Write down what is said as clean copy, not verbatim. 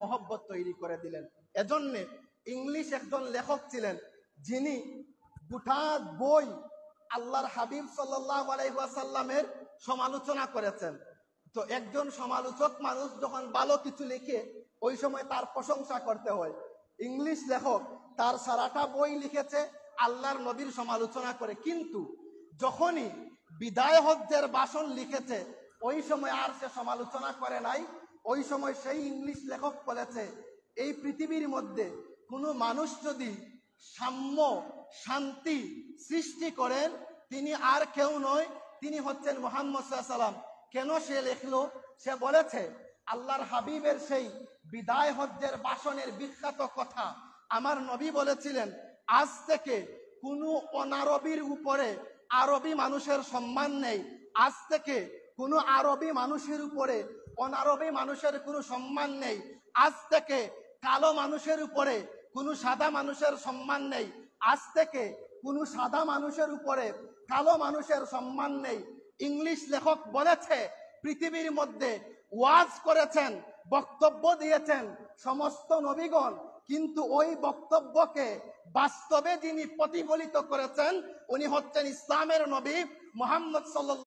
মহব্বত তৈরি করে দিলেন। এজন্য ইংলিশ একজন লেখক ছিলেন যিনি গোটা বই আল্লাহর হাবিব সাল্লাল্লাহু আলাইহি ওয়াসাল্লামের সমালোচনা করেছেন। তো একজন সমালোচক মানুষ যখন ভালো কিছু লিখে ওই সময় তার প্রশংসা করতে হয়। ইংলিশ লেখক তার সারাটা বই লিখেছে আল্লাহর নবীর সমালোচনা করে, কিন্তু যখনই বিদায় হজ্জের ভাষণ লিখেছে ওই সময় আর সে সমালোচনা করে নাই। ওই সময় সেই ইংলিশ লেখক বলেছে, এই পৃথিবীর মধ্যে কোনো মানুষ যদি সাম্য শান্তি সৃষ্টি করেন তিনি আর কেউ নয়, তিনি হচ্ছেন মুহাম্মদ সাল্লাল্লাহু আলাইহি ওয়াসাল্লাম। কেন সে লিখলো? সে বলেছে আল্লাহর হাবিবের সেই বিদায় হজ্জের ভাষণের বিখ্যাত কথা আমার নবী বলেছিলেন, আজ থেকে কোনো অনারবীর উপরে আরবি মানুষের সম্মান নেই। আজ থেকে কোনো আরবি মানুষের উপরে অনারবি মানুষের কোনো সম্মান নেই। আজ থেকে কালো মানুষের উপরে কোনো সাদা মানুষের সম্মান নেই। আজ থেকে কোনো সাদা মানুষের উপরে কালো মানুষের সম্মান নেই। ইংলিশ লেখক বলেছে পৃথিবীর মধ্যে ওয়াজ করেছেন, বক্তব্য দিয়েছেন সমস্ত নবীগণ, কিন্তু ওই বক্তব্যকে বাস্তবে যিনি প্রতিফলিত করেছেন উনি হচ্ছেন ইসলামের নবী মুহাম্মদ সাল্লাল্লাহু